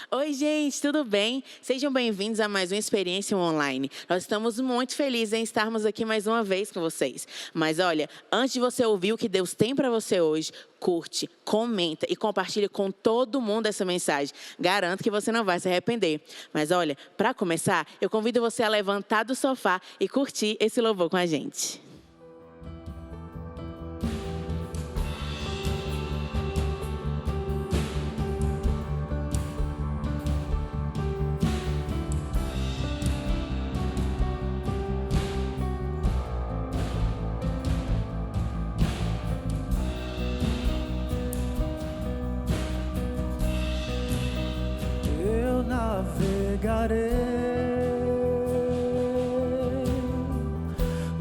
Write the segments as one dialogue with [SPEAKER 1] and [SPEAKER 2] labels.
[SPEAKER 1] Oi, gente, tudo bem? Sejam bem-vindos a mais uma experiência online. Nós estamos muito felizes em estarmos aqui mais uma vez com vocês. Mas olha, antes de você ouvir o que Deus tem para você hoje, curte, comenta e compartilhe com todo mundo essa mensagem. Garanto que você não vai se arrepender. Mas olha, para começar, eu convido você a levantar do sofá e curtir esse louvor com a gente.
[SPEAKER 2] Eu navegarei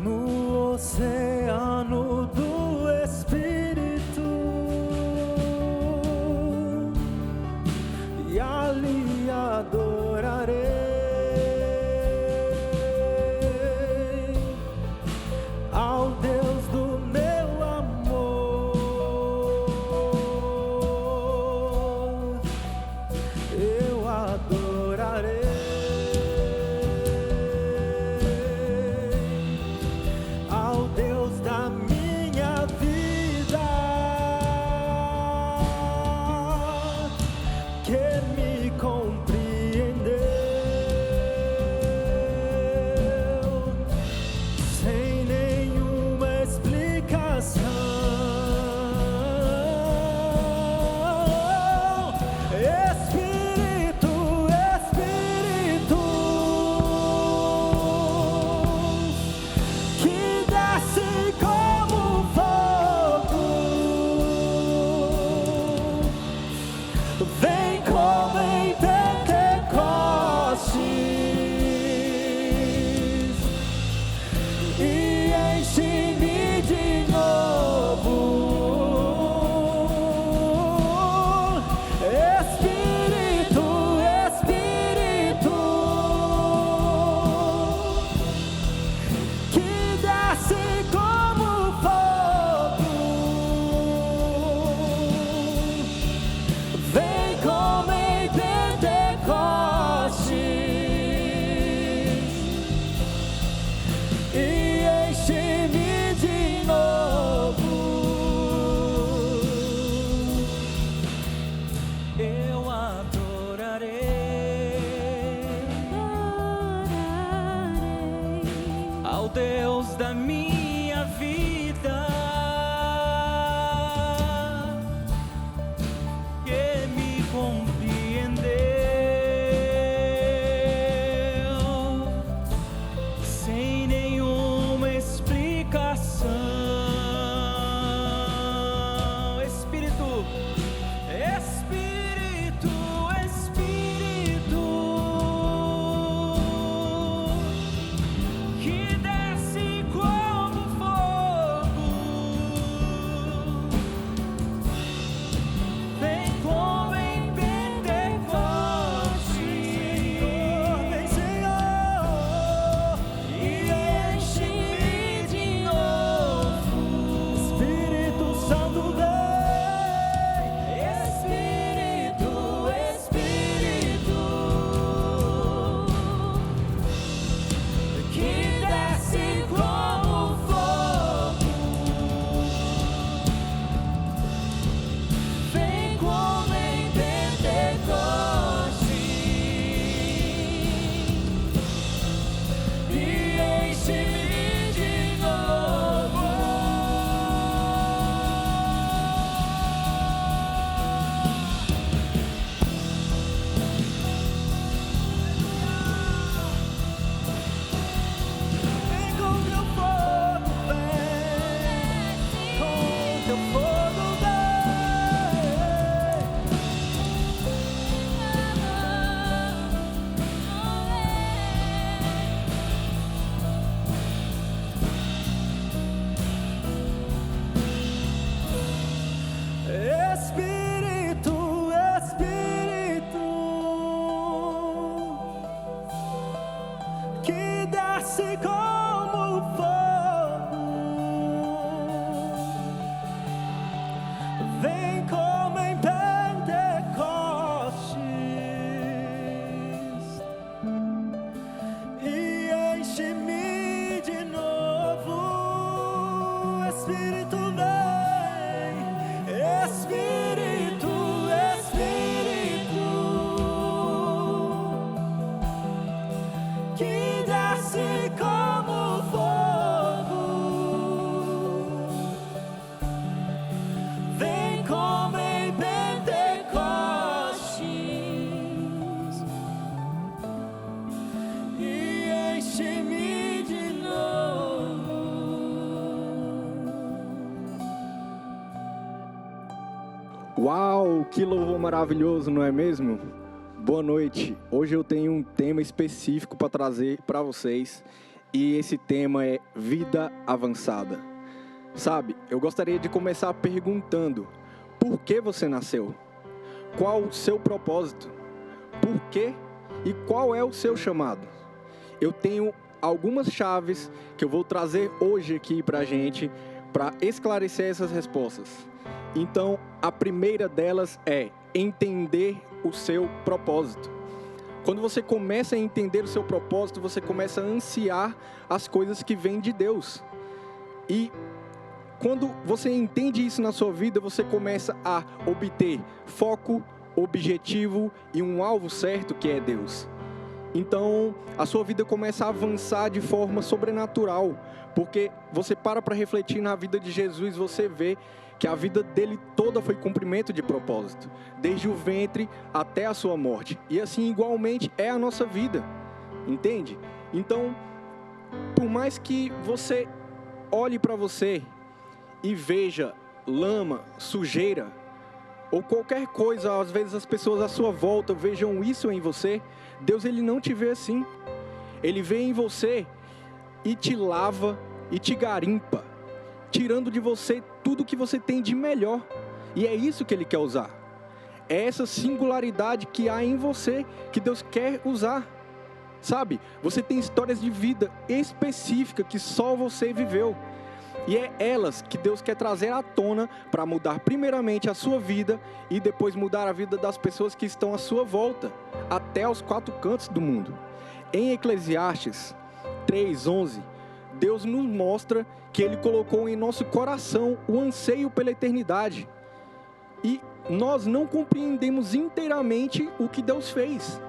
[SPEAKER 2] no oceano do Espírito e ali adorarei ao Deus do meu amor. Eu adorarei ao Deus da minha vida, que me compreendeu sem nenhuma explicação. Espírito, Espírito, que desce como fogo, vem como em Pentecostes e enche-me de novo. Espírito, Espírito, que desce como fogo, vem como em Pentecostes e enche-me de novo. Eu adorarei ao Deus da minha vida, que me compreendeu sem nenhuma explicação. Espírito, Espírito, Espírito, que desce como fogo, vem como em Pentecostes, vem Senhor, e enche-me de novo. Espírito Santo vem, Espírito, Espírito, que desce como fogo, vem como em Pentecostes e enche-me de novo. Vem com teu fogo, vem com teu fogo, Espírito, Espírito, que desce como fogo, vem como em Pentecostes Espírito vem, Espírito, Espírito, que desce como fogo, vem como em Pentecostes e enche-me de novo.
[SPEAKER 3] Uau, que louvor maravilhoso, não é mesmo? Boa noite. Hoje eu tenho um tema específico para trazer para vocês e esse tema é vida avançada. Sabe, eu gostaria de começar perguntando: por que você nasceu? Qual o seu propósito? Por quê? E qual é o seu chamado? Eu tenho algumas chaves que eu vou trazer hoje aqui para a gente para esclarecer essas respostas. Então, a primeira delas é entender o seu propósito. Quando você começa a entender o seu propósito, você começa a ansiar as coisas que vêm de Deus. E quando você entende isso na sua vida, você começa a obter foco, objetivo e um alvo certo, que é Deus. Então, a sua vida começa a avançar de forma sobrenatural, porque você para refletir na vida de Jesus, você vê que a vida dele toda foi cumprimento de propósito, desde o ventre até a sua morte. E assim, igualmente, é a nossa vida, entende? Então, por mais que você olhe para você e veja lama, sujeira, ou qualquer coisa, às vezes as pessoas à sua volta vejam isso em você, Deus ele não te vê assim. Ele vê em você e te lava e te garimpa, tirando de você tudo que você tem de melhor. E é isso que Ele quer usar. É essa singularidade que há em você que Deus quer usar. Sabe? Você tem histórias de vida específicas que só você viveu. E é elas que Deus quer trazer à tona para mudar primeiramente a sua vida e depois mudar a vida das pessoas que estão à sua volta, até aos quatro cantos do mundo. Em Eclesiastes 3:11, Deus nos mostra que Ele colocou em nosso coração o anseio pela eternidade. E nós não compreendemos inteiramente o que Deus fez.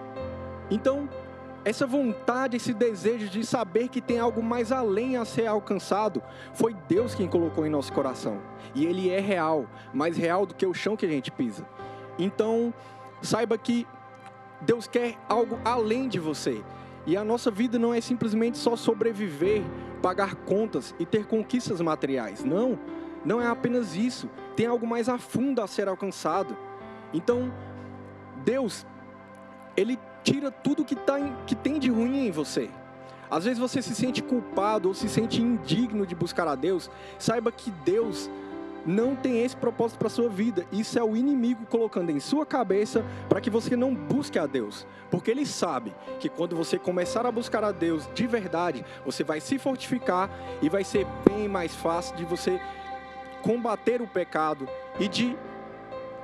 [SPEAKER 3] Então, essa vontade, esse desejo de saber que tem algo mais além a ser alcançado, foi Deus quem colocou em nosso coração. E Ele é real, mais real do que o chão que a gente pisa. Então, saiba que Deus quer algo além de você. E a nossa vida não é simplesmente só sobreviver, pagar contas e ter conquistas materiais. Não, não é apenas isso. Tem algo mais a fundo a ser alcançado. Então, Deus, Ele tira tudo que tem de ruim em você. Às vezes você se sente culpado ou se sente indigno de buscar a Deus. Saiba que Deus não tem esse propósito para a sua vida. Isso é o inimigo colocando em sua cabeça para que você não busque a Deus. Porque Ele sabe que quando você começar a buscar a Deus de verdade, você vai se fortificar e vai ser bem mais fácil de você combater o pecado e de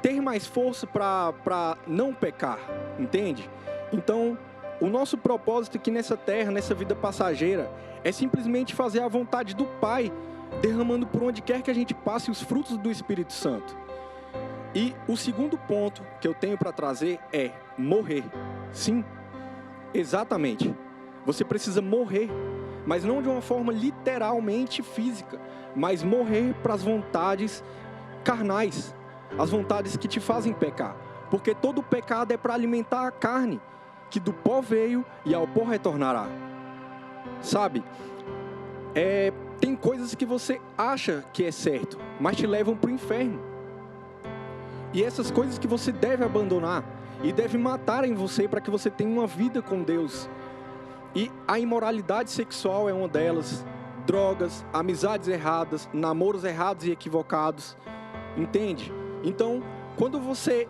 [SPEAKER 3] ter mais força para não pecar, entende? Então, o nosso propósito aqui nessa terra, nessa vida passageira, é simplesmente fazer a vontade do Pai, derramando por onde quer que a gente passe os frutos do Espírito Santo. E o segundo ponto que eu tenho para trazer é morrer. Sim, exatamente. Você precisa morrer, mas não de uma forma literalmente física, mas morrer para as vontades carnais, as vontades que te fazem pecar. Porque todo pecado é para alimentar a carne, que do pó veio e ao pó retornará. Sabe? Tem coisas que você acha que é certo, mas te levam para o inferno. E essas coisas que você deve abandonar e deve matar em você para que você tenha uma vida com Deus. E a imoralidade sexual é uma delas. Drogas, amizades erradas, namoros errados e equivocados. Entende? Então, quando você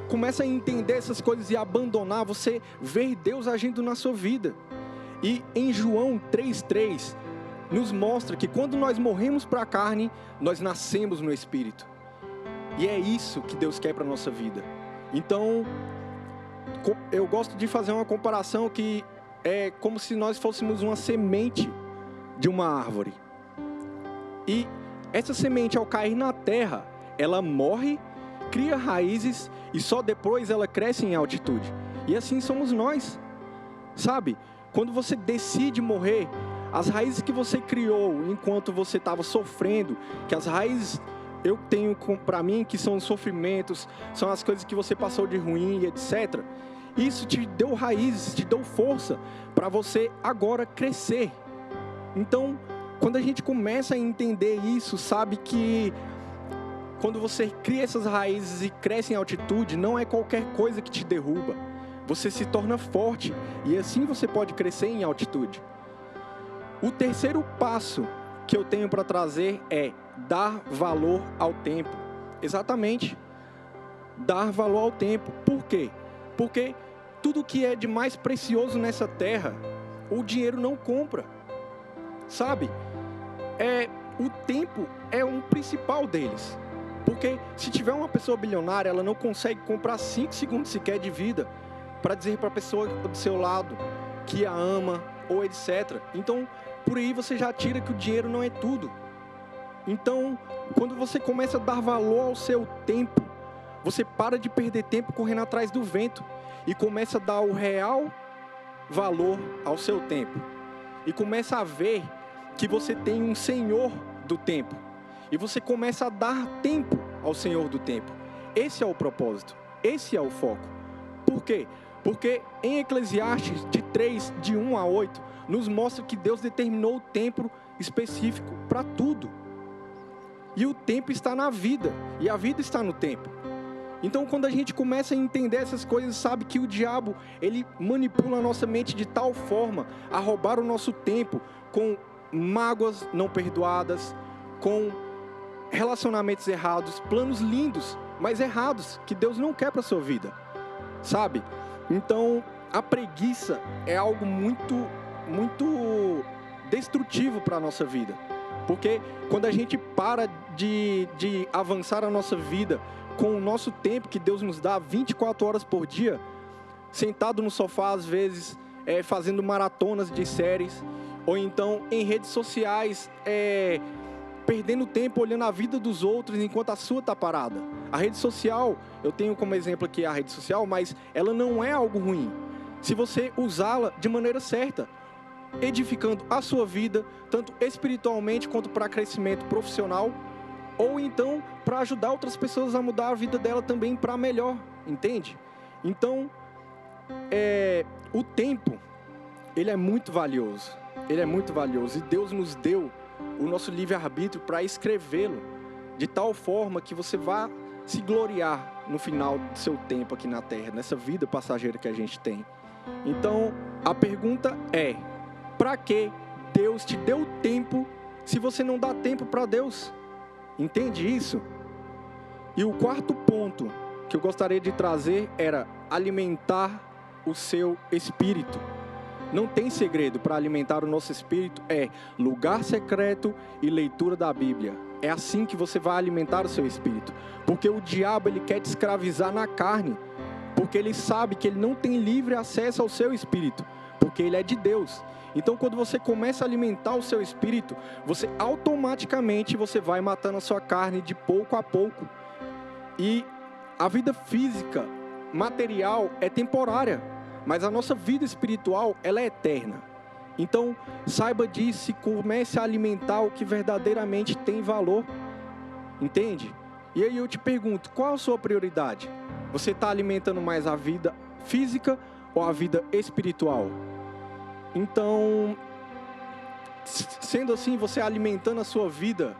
[SPEAKER 3] começa a entender essas coisas e abandonar, você vê Deus agindo na sua vida. E em João 3:3, nos mostra que quando nós morremos para a carne, nós nascemos no Espírito. E é isso que Deus quer para a nossa vida. Então, eu gosto de fazer uma comparação que é como se nós fôssemos uma semente de uma árvore. E essa semente, ao cair na terra, ela morre, cria raízes e só depois ela cresce em altitude. E assim somos nós, sabe? Quando você decide morrer, as raízes que você criou enquanto você estava sofrendo, que as raízes eu tenho para mim que são os sofrimentos, são as coisas que você passou de ruim, etc. Isso te deu raízes, te deu força para você agora crescer. Então, quando a gente começa a entender isso, sabe que quando você cria essas raízes e cresce em altitude, não é qualquer coisa que te derruba. Você se torna forte e assim você pode crescer em altitude. O terceiro passo que eu tenho para trazer é dar valor ao tempo. Exatamente. Dar valor ao tempo. Por quê? Porque tudo que é de mais precioso nessa terra, o dinheiro não compra. Sabe? O tempo é um principal deles. Porque se tiver uma pessoa bilionária, ela não consegue comprar 5 segundos sequer de vida para dizer para a pessoa do seu lado que a ama ou etc. Então, por aí você já tira que o dinheiro não é tudo. Então, quando você começa a dar valor ao seu tempo, você para de perder tempo correndo atrás do vento e começa a dar o real valor ao seu tempo. E começa a ver que você tem um Senhor do tempo. E você começa a dar tempo ao Senhor do tempo. Esse é o propósito. Esse é o foco. Por quê? Porque em Eclesiastes, de 3, de 1 a 8, nos mostra que Deus determinou o tempo específico para tudo. E o tempo está na vida. E a vida está no tempo. Então, quando a gente começa a entender essas coisas, sabe que o diabo, ele manipula a nossa mente de tal forma a roubar o nosso tempo com mágoas não perdoadas, com relacionamentos errados, planos lindos, mas errados, que Deus não quer para a sua vida, sabe? Então, a preguiça é algo muito destrutivo para a nossa vida, porque quando a gente para de avançar a nossa vida com o nosso tempo que Deus nos dá 24 horas por dia, sentado no sofá às vezes, fazendo maratonas de séries, ou então em redes sociais, perdendo tempo olhando a vida dos outros enquanto a sua está parada. A rede social, eu tenho como exemplo aqui a rede social, mas ela não é algo ruim, se você usá-la de maneira certa, edificando a sua vida, tanto espiritualmente quanto para crescimento profissional, ou então para ajudar outras pessoas a mudar a vida dela também para melhor, entende? Então, o tempo, ele é muito valioso, e Deus nos deu o nosso livre-arbítrio para escrevê-lo de tal forma que você vá se gloriar no final do seu tempo aqui na terra, nessa vida passageira que a gente tem. Então, a pergunta é: para que Deus te deu tempo se você não dá tempo para Deus? Entende isso? E o quarto ponto que eu gostaria de trazer era alimentar o seu espírito. Não tem segredo para alimentar o nosso espírito, lugar secreto e leitura da Bíblia. É assim que você vai alimentar o seu espírito. Porque o diabo, ele quer te escravizar na carne. Porque ele sabe que ele não tem livre acesso ao seu espírito. Porque ele é de Deus. Então, quando você começa a alimentar o seu espírito, você automaticamente vai matando a sua carne de pouco a pouco. E a vida física, material, é temporária. Mas a nossa vida espiritual, ela é eterna. Então, saiba disso e comece a alimentar o que verdadeiramente tem valor. Entende? E aí eu te pergunto, qual a sua prioridade? Você está alimentando mais a vida física ou a vida espiritual? Então, sendo assim, você alimentando a sua vida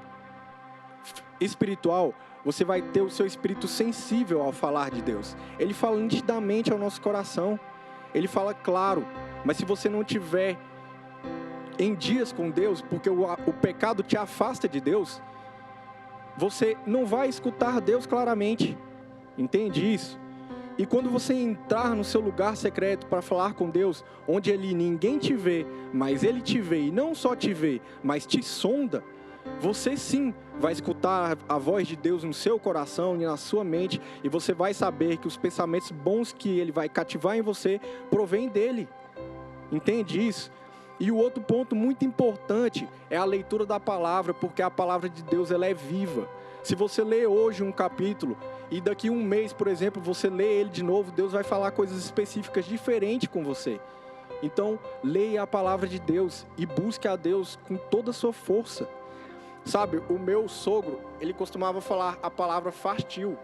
[SPEAKER 3] espiritual, você vai ter o seu espírito sensível ao falar de Deus. Ele fala nitidamente ao nosso coração. Ele fala claro, mas se você não tiver em dias com Deus, porque o pecado te afasta de Deus, você não vai escutar Deus claramente. Entende isso? E quando você entrar no seu lugar secreto para falar com Deus, onde ninguém te vê, mas Ele te vê, e não só te vê, mas te sonda, você sim vai escutar a voz de Deus no seu coração e na sua mente, e você vai saber que os pensamentos bons que Ele vai cativar em você provém dEle. Entende isso? E o outro ponto muito importante é a leitura da palavra, porque a palavra de Deus ela é viva. Se você lê hoje um capítulo e daqui um mês, por exemplo, você lê ele de novo, Deus vai falar coisas específicas diferentes com você. Então, leia a palavra de Deus e busque a Deus com toda a sua força. Sabe, o meu sogro, ele costumava falar a palavra fastio.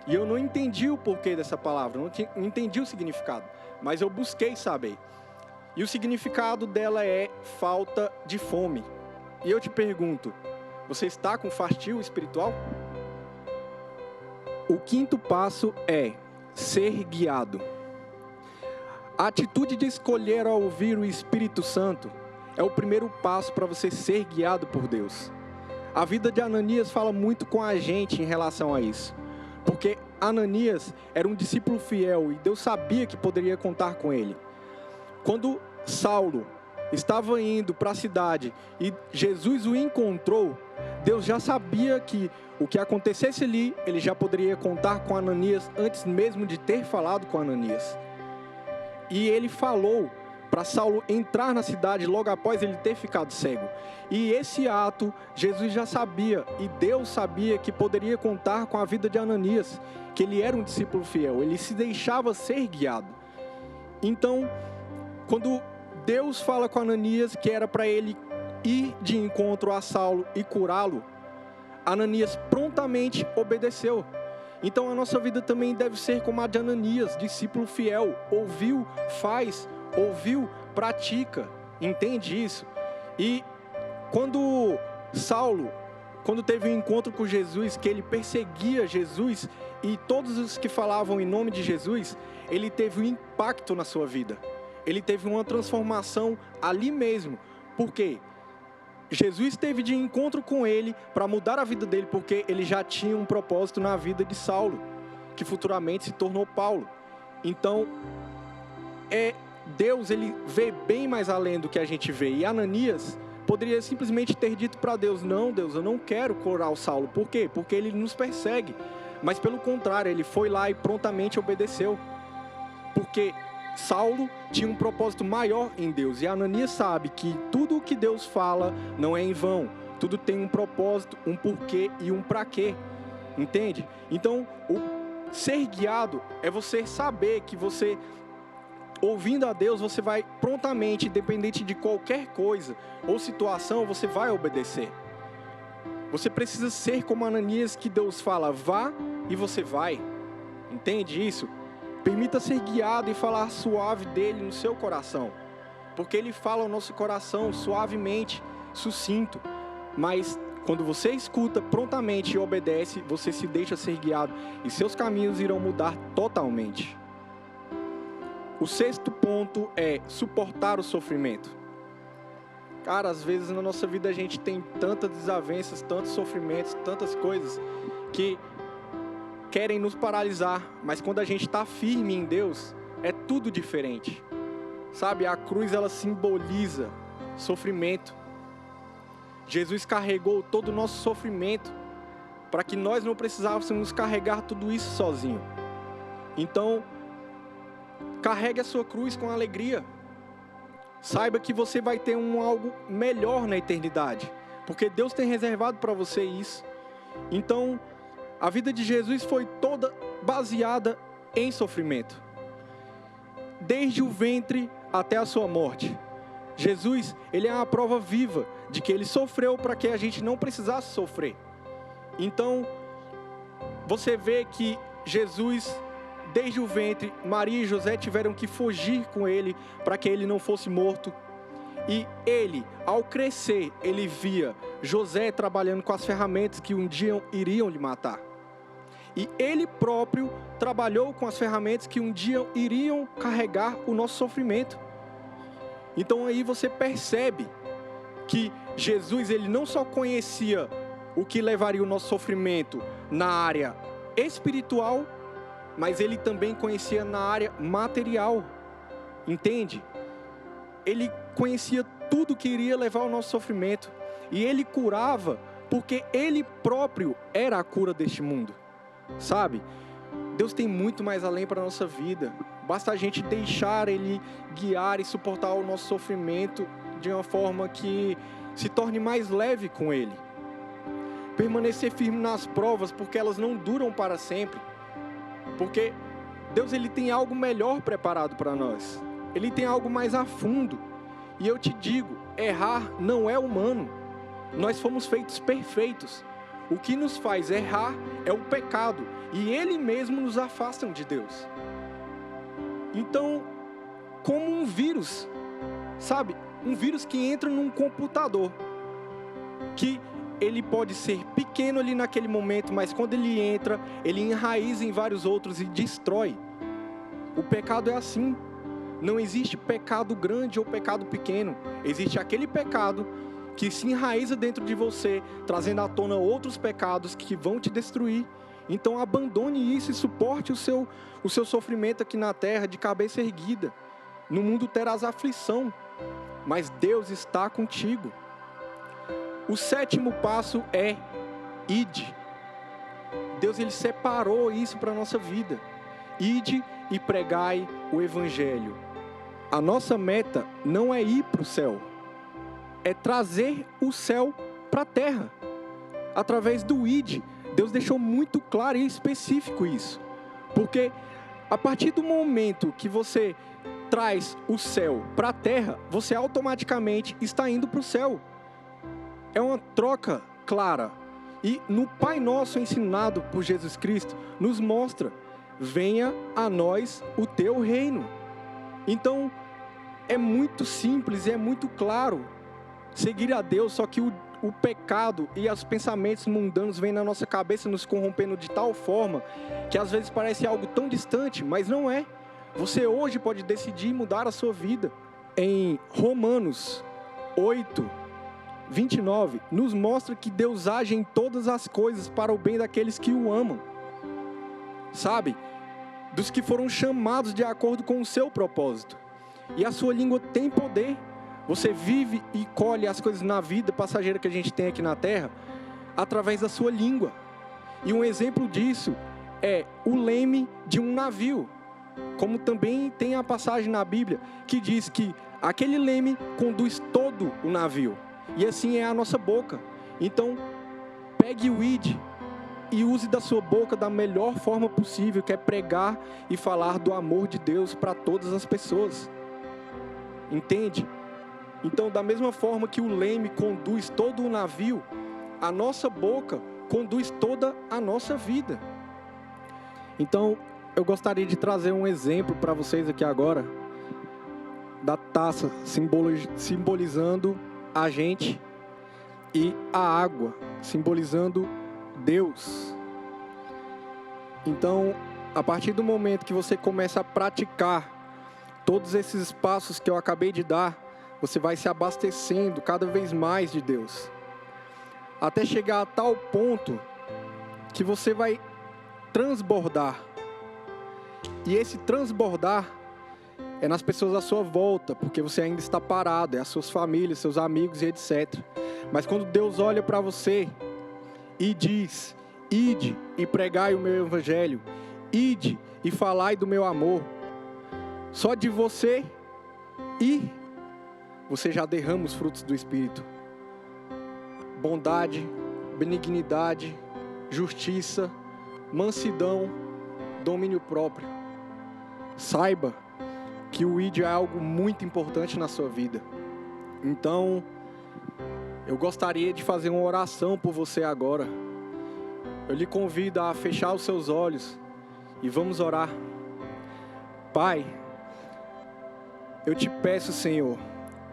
[SPEAKER 3] E eu não entendi o porquê dessa palavra, não entendi o significado. Mas eu busquei saber. E o significado dela é falta de fome. E eu te pergunto, você está com fastio espiritual? O quinto passo é ser guiado. A atitude de escolher ao ouvir o Espírito Santo é o primeiro passo para você ser guiado por Deus. A vida de Ananias fala muito com a gente em relação a isso. Porque Ananias era um discípulo fiel e Deus sabia que poderia contar com ele. Quando Saulo estava indo para a cidade e Jesus o encontrou, Deus já sabia que o que acontecesse ali, ele já poderia contar com Ananias antes mesmo de ter falado com Ananias. E ele falou para Saulo entrar na cidade logo após ele ter ficado cego. E esse ato, Jesus já sabia, e Deus sabia que poderia contar com a vida de Ananias, que ele era um discípulo fiel, ele se deixava ser guiado. Então, quando Deus fala com Ananias que era para ele ir de encontro a Saulo e curá-lo, Ananias prontamente obedeceu. Então a nossa vida também deve ser como a de Ananias, discípulo fiel, ouviu, faz, ouviu, pratica, entende isso? E quando Saulo, quando teve um encontro com Jesus, que ele perseguia Jesus e todos os que falavam em nome de Jesus, ele teve um impacto na sua vida. Ele teve uma transformação ali mesmo. Por quê? Jesus teve de encontro com ele para mudar a vida dele, porque ele já tinha um propósito na vida de Saulo, que futuramente se tornou Paulo. Então, Deus, ele vê bem mais além do que a gente vê. E Ananias poderia simplesmente ter dito para Deus: não, Deus, eu não quero curar o Saulo. Por quê? Porque ele nos persegue. Mas pelo contrário, ele foi lá e prontamente obedeceu. Porque Saulo tinha um propósito maior em Deus. E Ananias sabe que tudo o que Deus fala não é em vão. Tudo tem um propósito, um porquê e um pra quê. Entende? Então, o ser guiado é você saber que você, ouvindo a Deus, você vai prontamente, independente de qualquer coisa ou situação, você vai obedecer. Você precisa ser como Ananias, que Deus fala, vá e você vai. Entende isso? Permita ser guiado e falar suave dele no seu coração. Porque ele fala ao nosso coração suavemente, sucinto. Mas quando você escuta prontamente e obedece, você se deixa ser guiado e seus caminhos irão mudar totalmente. O sexto ponto é suportar o sofrimento. Cara, às vezes na nossa vida a gente tem tantas desavenças, tantos sofrimentos, tantas coisas que querem nos paralisar, mas quando a gente está firme em Deus, é tudo diferente. Sabe, a cruz ela simboliza sofrimento. Jesus carregou todo o nosso sofrimento para que nós não precisássemos carregar tudo isso sozinho. Então, carregue a sua cruz com alegria. Saiba que você vai ter algo melhor na eternidade, porque Deus tem reservado para você isso. Então, a vida de Jesus foi toda baseada em sofrimento. Desde o ventre até a sua morte. Jesus, ele é a prova viva de que ele sofreu para que a gente não precisasse sofrer. Então, você vê que Jesus, desde o ventre, Maria e José tiveram que fugir com ele para que ele não fosse morto. E ele, ao crescer, ele via José trabalhando com as ferramentas que um dia iriam lhe matar. E ele próprio trabalhou com as ferramentas que um dia iriam carregar o nosso sofrimento. Então aí você percebe que Jesus, ele não só conhecia o que levaria o nosso sofrimento na área espiritual, mas ele também conhecia na área material. Entende? Ele conhecia tudo que iria levar ao nosso sofrimento. E ele curava porque ele próprio era a cura deste mundo. Sabe? Deus tem muito mais além para a nossa vida. Basta a gente deixar ele guiar e suportar o nosso sofrimento de uma forma que se torne mais leve com Ele. Permanecer firme nas provas, porque elas não duram para sempre. Porque Deus, Ele tem algo melhor preparado para nós. Ele tem algo mais a fundo. E eu te digo, errar não é humano. Nós fomos feitos perfeitos. O que nos faz errar é o pecado. E Ele mesmo nos afasta de Deus. Então, como um vírus, sabe? Um vírus que entra num computador. Que ele pode ser pequeno ali naquele momento, mas quando ele entra, ele enraiza em vários outros e destrói. O pecado é assim. Não existe pecado grande ou pecado pequeno. Existe aquele pecado que se enraiza dentro de você, trazendo à tona outros pecados que vão te destruir. Então abandone isso e suporte o seu sofrimento aqui na terra de cabeça erguida. No mundo terás aflição, mas Deus está contigo. O 7º passo é ide. Deus, Ele separou isso para a nossa vida. Ide e pregai o Evangelho. A nossa meta não é ir para o céu, é trazer o céu para a terra. Através do ide, Deus deixou muito claro e específico isso. Porque a partir do momento que você traz o céu para a terra, você automaticamente está indo para o céu. É uma troca clara. E no Pai Nosso ensinado por Jesus Cristo, nos mostra: venha a nós o teu reino. Então, é muito simples e é muito claro seguir a Deus, só que o pecado e os pensamentos mundanos vêm na nossa cabeça nos corrompendo de tal forma que às vezes parece algo tão distante, mas não é. Você hoje pode decidir mudar a sua vida. Em Romanos 8:29, nos mostra que Deus age em todas as coisas para o bem daqueles que o amam. Sabe? Dos que foram chamados de acordo com o seu propósito. E a sua língua tem poder. Você vive e colhe as coisas na vida passageira que a gente tem aqui na terra através da sua língua. E um exemplo disso é o leme de um navio. Como também tem a passagem na Bíblia que diz que aquele leme conduz todo o navio. E assim é a nossa boca. Então, pegue o ide e use da sua boca da melhor forma possível, que é pregar e falar do amor de Deus para todas as pessoas. Entende? Então, da mesma forma que o leme conduz todo o navio, a nossa boca conduz toda a nossa vida. Então, eu gostaria de trazer um exemplo para vocês aqui agora, da taça simbolizando a gente e a água, simbolizando Deus. Então, a partir do momento que você começa a praticar todos esses passos que eu acabei de dar, você vai se abastecendo cada vez mais de Deus, até chegar a tal ponto que você vai transbordar. E esse transbordar é nas pessoas à sua volta, porque você ainda está parado, é as suas famílias, seus amigos e etc. Mas quando Deus olha para você e diz: ide e pregai o meu evangelho, ide e falai do meu amor, só de você ir, você já derrama os frutos do Espírito: bondade, benignidade, justiça, mansidão, domínio próprio. Saiba que o id é algo muito importante na sua vida. Então, eu gostaria de fazer uma oração por você agora. Eu lhe convido a fechar os seus olhos e vamos orar. Pai, eu te peço, Senhor,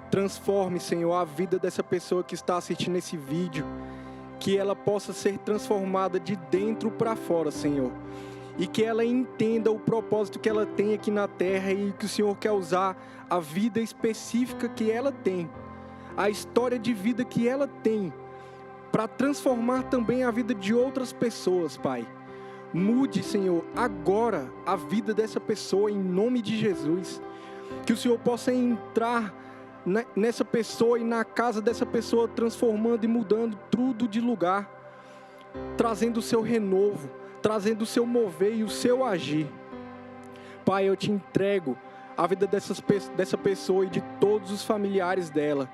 [SPEAKER 3] transforme, Senhor, a vida dessa pessoa que está assistindo esse vídeo, que ela possa ser transformada de dentro para fora, Senhor, e que ela entenda o propósito que ela tem aqui na terra e que o Senhor quer usar a vida específica que ela tem, a história de vida que ela tem, para transformar também a vida de outras pessoas, Pai. Mude, Senhor, agora a vida dessa pessoa em nome de Jesus. Que o Senhor possa entrar nessa pessoa e na casa dessa pessoa, transformando e mudando tudo de lugar, trazendo o seu renovo, trazendo o seu mover e o seu agir. Pai, eu te entrego a vida dessa pessoa e de todos os familiares dela,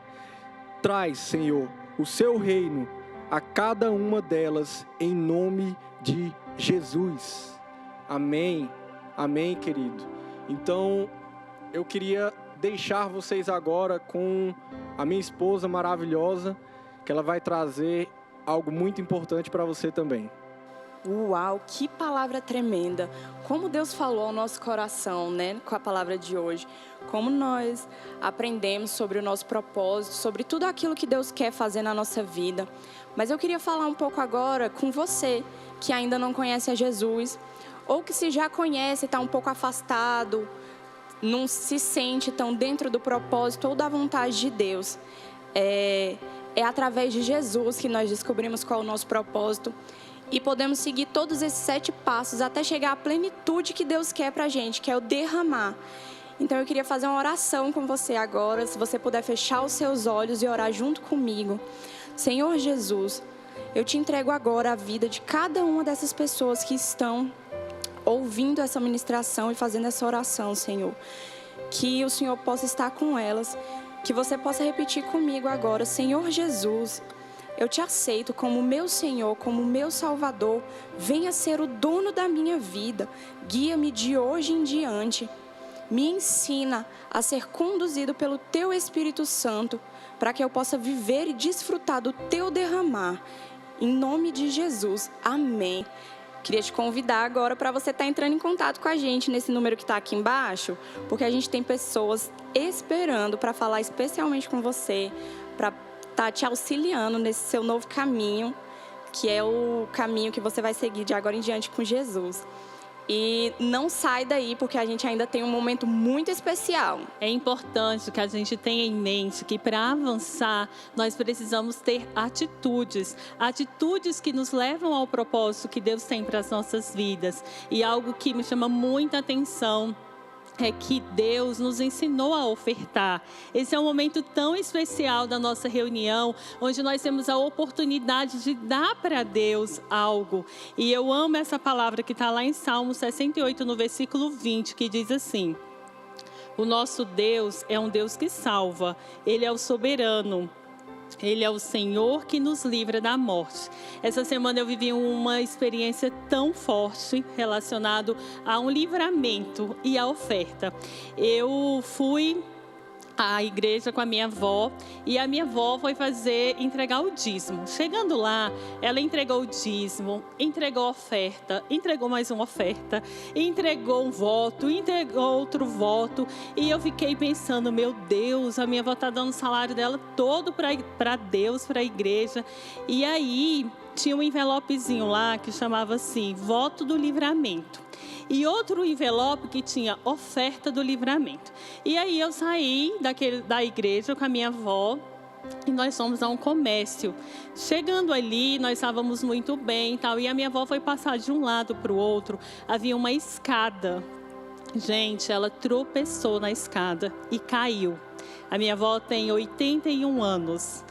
[SPEAKER 3] Traz, Senhor, o seu reino a cada uma delas, em nome de Jesus. Amém. Amém, querido. Então, eu queria deixar vocês agora com a minha esposa maravilhosa, que ela vai trazer algo muito importante para você também.
[SPEAKER 4] Uau, que palavra tremenda. Como Deus falou ao nosso coração, né, com a palavra de hoje. Como nós aprendemos sobre o nosso propósito, sobre tudo aquilo que Deus quer fazer na nossa vida. Mas eu queria falar um pouco agora com você, que ainda não conhece a Jesus, ou que se já conhece, está um pouco afastado, não se sente tão dentro do propósito ou da vontade de Deus. É através de Jesus que nós descobrimos qual é o nosso propósito. E podemos seguir todos esses 7 passos até chegar à plenitude que Deus quer pra gente, que é o derramar. Então eu queria fazer uma oração com você agora, se você puder fechar os seus olhos e orar junto comigo. Senhor Jesus, eu te entrego agora a vida de cada uma dessas pessoas que estão ouvindo essa ministração e fazendo essa oração, Senhor. Que o Senhor possa estar com elas, que você possa repetir comigo agora: Senhor Jesus, eu te aceito como meu Senhor, como meu Salvador. Venha ser o dono da minha vida. Guia-me de hoje em diante. Me ensina a ser conduzido pelo Teu Espírito Santo, para que eu possa viver e desfrutar do Teu derramar. Em nome de Jesus. Amém. Queria te convidar agora para você estar entrando em contato com a gente nesse número que está aqui embaixo, porque a gente tem pessoas esperando para falar especialmente com você, para estar te auxiliando nesse seu novo caminho, que é o caminho que você vai seguir de agora em diante com Jesus. E não sai daí, porque a gente ainda tem um momento muito especial.
[SPEAKER 5] É importante que a gente tenha em mente que para avançar, nós precisamos ter atitudes que nos levam ao propósito que Deus tem para as nossas vidas. E algo que me chama muita atenção é que Deus nos ensinou a ofertar. Esse é um momento tão especial da nossa reunião, onde nós temos a oportunidade de dar para Deus algo. E eu amo essa palavra que está lá em Salmo 68, no versículo 20, que diz assim: o nosso Deus é um Deus que salva, Ele é o soberano. Ele é o Senhor que nos livra da morte. Essa semana eu vivi uma experiência tão forte relacionada a um livramento e a oferta. Eu fui à igreja com a minha avó e a minha avó foi entregar o dízimo. Chegando lá, ela entregou o dízimo, entregou a oferta, entregou mais uma oferta, entregou um voto, entregou outro voto. E eu fiquei pensando, meu Deus, a minha avó está dando o salário dela todo para Deus, para a igreja. E aí tinha um envelopezinho lá que chamava assim, voto do livramento. E outro envelope que tinha oferta do livramento. E aí eu saí da igreja com a minha avó e nós fomos a um comércio. Chegando ali, nós estávamos muito bem e tal. E a minha avó foi passar de um lado para o outro. Havia uma escada. Gente, ela tropeçou na escada e caiu. A minha avó tem 81 anos.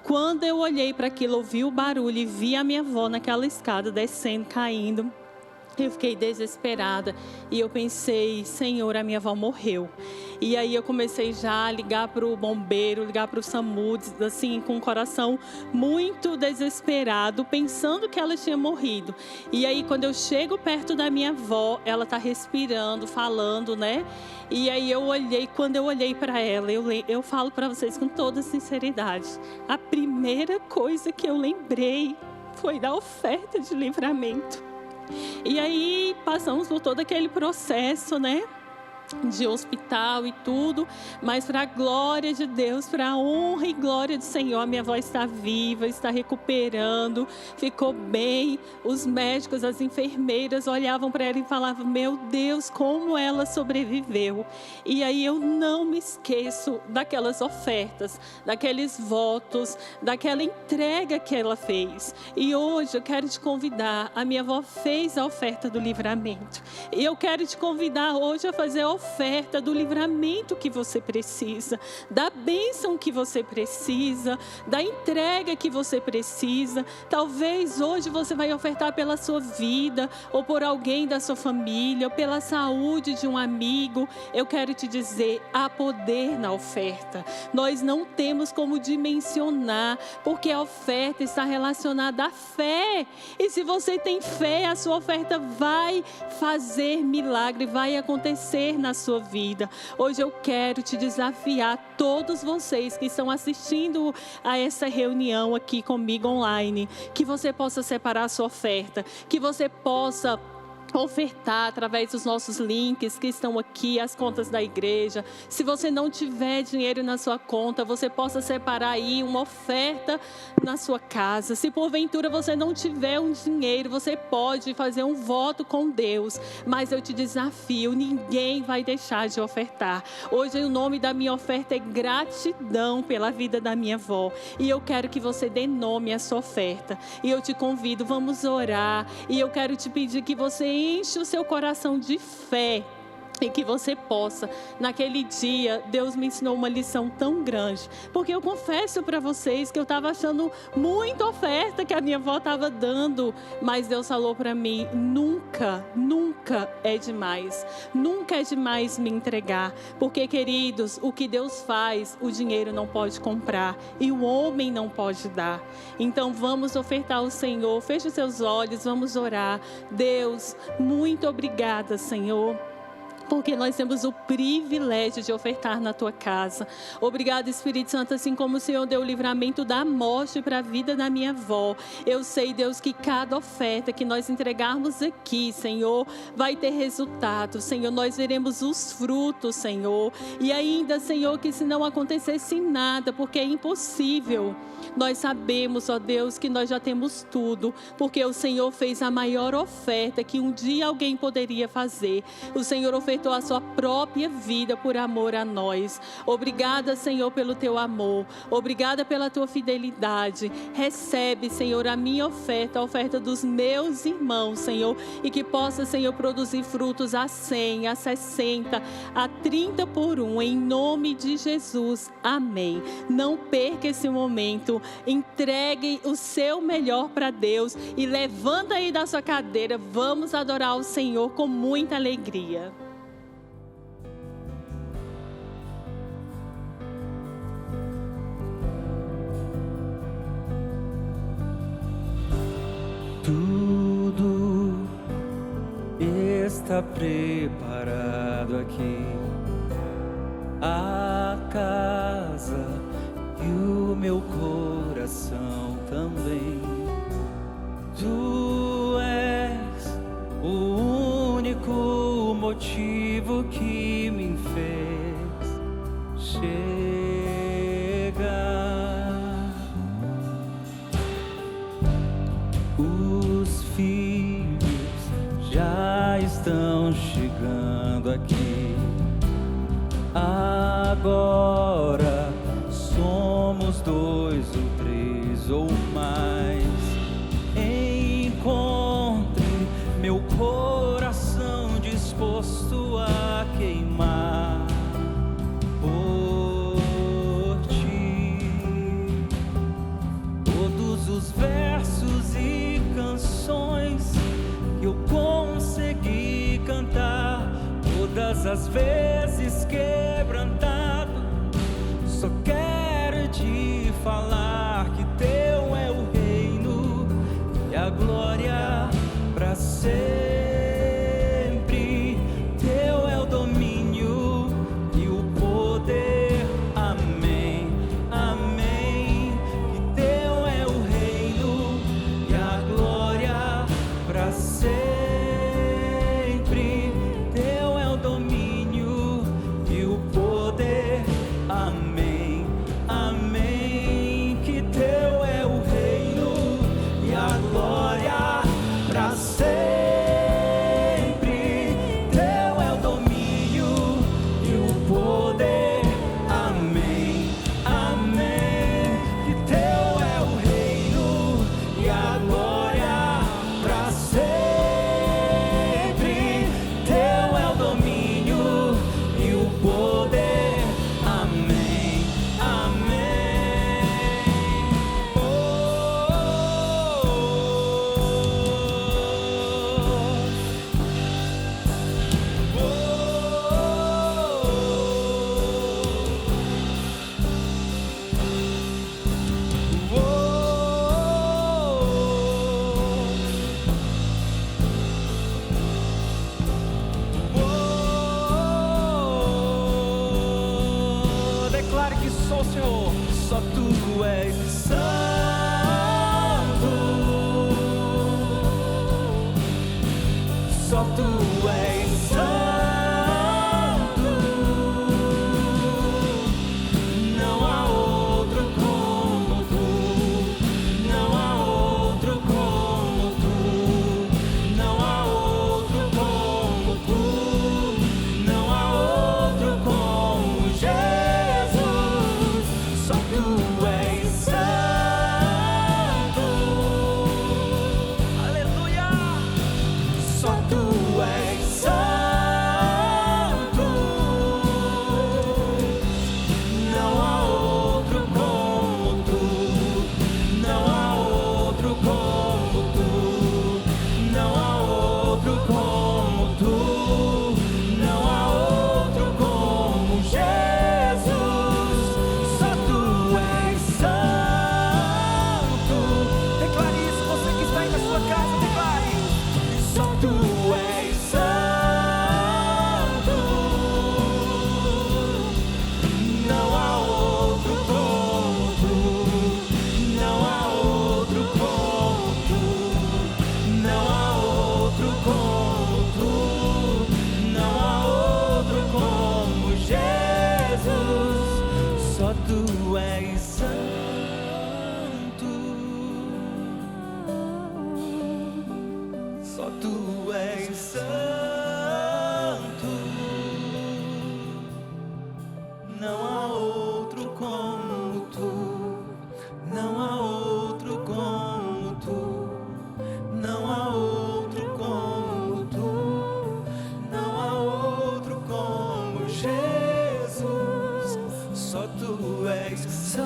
[SPEAKER 5] Quando eu olhei para aquilo, ouvi o barulho e vi a minha avó naquela escada descendo, caindo. Eu fiquei desesperada e eu pensei, Senhor, a minha avó morreu. E aí eu comecei já a ligar para o bombeiro, ligar para o SAMU, assim, com o coração muito desesperado, pensando que ela tinha morrido. E aí quando eu chego perto da minha avó, ela está respirando, falando, né? E aí quando eu olhei para ela, eu falo para vocês com toda sinceridade, a primeira coisa que eu lembrei foi da oferta de livramento. E aí passamos por todo aquele processo, né, de hospital e tudo, mas para a glória de Deus, para a honra e glória do Senhor, a minha avó está viva, está recuperando, ficou bem. Os médicos, as enfermeiras olhavam para ela e falavam, meu Deus, como ela sobreviveu. E aí eu não me esqueço daquelas ofertas, daqueles votos, daquela entrega que ela fez. E hoje eu quero te convidar, a minha avó fez a oferta do livramento, e eu quero te convidar hoje a fazer a oferta do livramento que você precisa, da bênção que você precisa, da entrega que você precisa. Talvez hoje você vai ofertar pela sua vida, ou por alguém da sua família, ou pela saúde de um amigo. Eu quero te dizer, há poder na oferta. Nós não temos como dimensionar, porque a oferta está relacionada à fé. E se você tem fé, a sua oferta vai fazer milagre, vai acontecer na sua vida. Hoje eu quero te desafiar, todos vocês que estão assistindo a essa reunião aqui comigo online, que você possa separar a sua oferta, que você possa ofertar através dos nossos links que estão aqui, as contas da igreja. Se você não tiver dinheiro na sua conta, você possa separar aí uma oferta na sua casa. Se porventura você não tiver um dinheiro, você pode fazer um voto com Deus, mas eu te desafio, ninguém vai deixar de ofertar. Hoje o nome da minha oferta é gratidão pela vida da minha avó, e eu quero que você dê nome à sua oferta, e eu te convido, vamos orar, e eu quero te pedir que você enche o seu coração de fé, e que você possa, naquele dia, Deus me ensinou uma lição tão grande, porque eu confesso para vocês que eu estava achando muita oferta que a minha avó estava dando, mas Deus falou para mim, nunca é demais, nunca é demais me entregar, porque, queridos, o que Deus faz, o dinheiro não pode comprar, e o homem não pode dar. Então vamos ofertar ao Senhor, feche os seus olhos, vamos orar. Deus, muito obrigada, Senhor, porque nós temos o privilégio de ofertar na tua casa. Obrigado, Espírito Santo, assim como o Senhor deu o livramento da morte para a vida da minha avó. Eu sei, Deus, que cada oferta que nós entregarmos aqui, Senhor, vai ter resultado. Senhor, nós veremos os frutos, Senhor. E ainda, Senhor, que se não acontecesse nada, porque é impossível, nós sabemos, ó Deus, que nós já temos tudo, porque o Senhor fez a maior oferta que um dia alguém poderia fazer. O Senhor ofertou a sua própria vida por amor a nós. Obrigada, Senhor, pelo teu amor. Obrigada pela tua fidelidade. Recebe, Senhor, a minha oferta, a oferta dos meus irmãos, Senhor, e que possa, Senhor, produzir frutos a 100, a 60, a 30 por 1, em nome de Jesus. Amém. Não perca esse momento. Entregue o seu melhor para Deus e levanta aí da sua cadeira. Vamos adorar o Senhor com muita alegria.
[SPEAKER 2] Tudo está preparado aqui, a casa e o meu coração também. Tu és o único motivo que me fez chegar. Os filhos já estão chegando aqui. Agora somos 2 ou 3 ou mais. Encontre meu coração disposto a queimar por ti. Todos os versos e canções que eu consegui cantar, todas as vezes quebrantado, só quero te falar que teu é o reino e a glória para sempre. Teu é o domínio e o poder. Amém, amém. Que teu é o reino e a glória para sempre. Teu é o domínio e o poder. Amém, amém. Que teu é o reino e a glória para sempre. Senhor. Só tu és santo. Só tu és santo. Não há outro como tu. Não há outro como tu. Não há outro como tu. Não há outro como Jesus. Só tu és santo. Aleluia. Só tu és santo. Não há outro como tu. Não há outro como tu. Não há outro como tu. Não há outro como Jesus. Só tu és santo. Declare isso, você que está aí na sua casa, declare. Só tu és santo. Não há outro como tu. Não há outro como tu. Não há outro como tu. Não há outro como Jesus. Só tu és santo. Só tu és santo. Não há outro como tu. Não há outro como tu. Não há outro como tu. Não há outro como Jesus. Só tu és santo.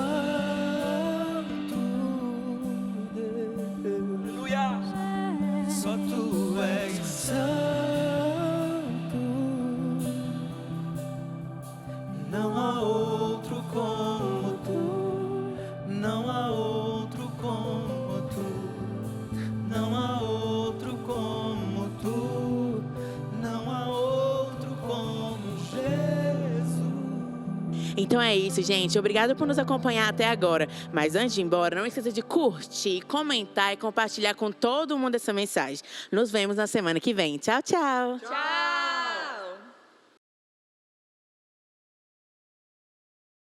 [SPEAKER 2] Aleluia. Só tu és santo. Não há outro como tu. Não há outro como tu. Não há outro como tu. Não há outro como Jesus.
[SPEAKER 1] Então é isso, gente. Obrigada por nos acompanhar até agora. Mas antes de ir embora, não esqueça de curtir, comentar e compartilhar com todo mundo essa mensagem. Nos vemos na semana que vem. Tchau, tchau.
[SPEAKER 4] Tchau!